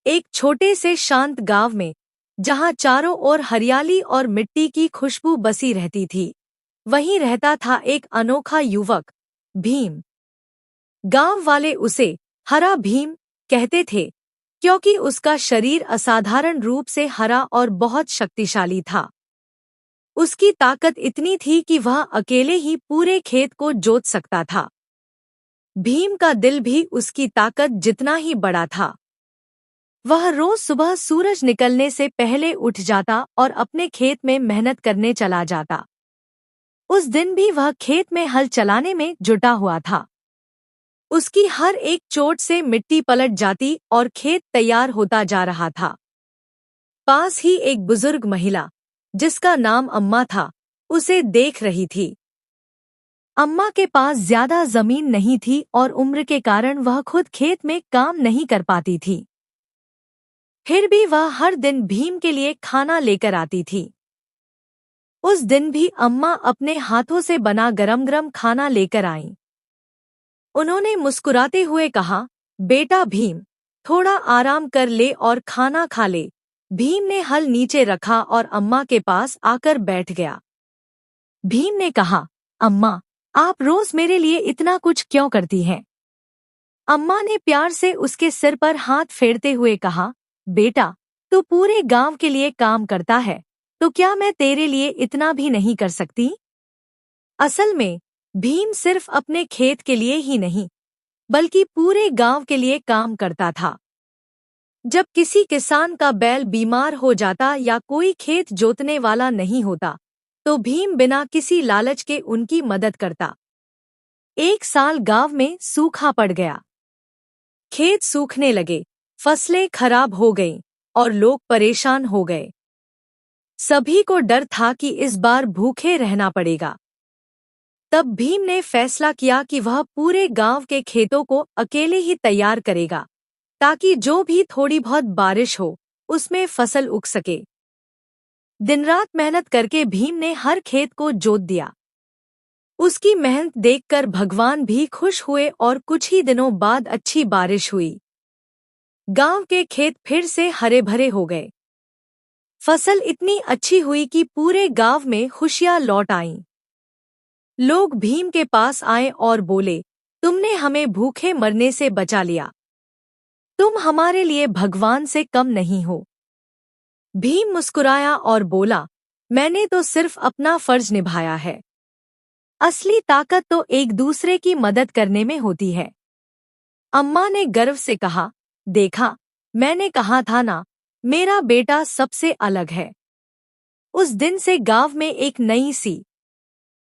एक छोटे से शांत गांव में, जहां चारों ओर हरियाली और मिट्टी की खुशबू बसी रहती थी, वहीं रहता था एक अनोखा युवक, भीम। गांव वाले उसे हरा भीम कहते थे, क्योंकि उसका शरीर असाधारण रूप से हरा और बहुत शक्तिशाली था। उसकी ताकत इतनी थी कि वह अकेले ही पूरे खेत को जोत सकता था। भीम का दिल भी उसकी ताकत जितना ही बड़ा था। वह रोज सुबह सूरज निकलने से पहले उठ जाता और अपने खेत में मेहनत करने चला जाता। उस दिन भी वह खेत में हल चलाने में जुटा हुआ था। उसकी हर एक चोट से मिट्टी पलट जाती और खेत तैयार होता जा रहा था। पास ही एक बुजुर्ग महिला, जिसका नाम अम्मा था, उसे देख रही थी। अम्मा के पास ज्यादा जमीन नहीं थी और उम्र के कारण वह खुद खेत में काम नहीं कर पाती थी। फिर भी वह हर दिन भीम के लिए खाना लेकर आती थी। उस दिन भी अम्मा अपने हाथों से बना गरम गरम खाना लेकर आईं। उन्होंने मुस्कुराते हुए कहा, बेटा भीम, थोड़ा आराम कर ले और खाना खा ले। भीम ने हल नीचे रखा और अम्मा के पास आकर बैठ गया। भीम ने कहा, अम्मा, आप रोज मेरे लिए इतना कुछ क्यों करती हैं? अम्मा ने प्यार से उसके सिर पर हाथ फेरते हुए कहा, बेटा, तू पूरे गांव के लिए काम करता है, तो क्या मैं तेरे लिए इतना भी नहीं कर सकती? असल में भीम सिर्फ अपने खेत के लिए ही नहीं, बल्कि पूरे गांव के लिए काम करता था। जब किसी किसान का बैल बीमार हो जाता या कोई खेत जोतने वाला नहीं होता, तो भीम बिना किसी लालच के उनकी मदद करता। एक साल गांव में सूखा पड़ गया। खेत सूखने लगे, फसलें खराब हो गईं और लोग परेशान हो गए। सभी को डर था कि इस बार भूखे रहना पड़ेगा। तब भीम ने फैसला किया कि वह पूरे गांव के खेतों को अकेले ही तैयार करेगा, ताकि जो भी थोड़ी बहुत बारिश हो, उसमें फसल उग सके। दिन रात मेहनत करके भीम ने हर खेत को जोत दिया। उसकी मेहनत देखकर भगवान भी खुश हुए और कुछ ही दिनों बाद अच्छी बारिश हुई। गांव के खेत फिर से हरे भरे हो गए। फसल इतनी अच्छी हुई कि पूरे गांव में खुशियां लौट आईं। लोग भीम के पास आए और बोले, तुमने हमें भूखे मरने से बचा लिया। तुम हमारे लिए भगवान से कम नहीं हो। भीम मुस्कुराया और बोला, मैंने तो सिर्फ अपना फर्ज निभाया है। असली ताकत तो एक दूसरे की मदद करने में होती है। अम्मा ने गर्व से कहा, देखा, मैंने कहा था ना, मेरा बेटा सबसे अलग है। उस दिन से गांव में एक नई सी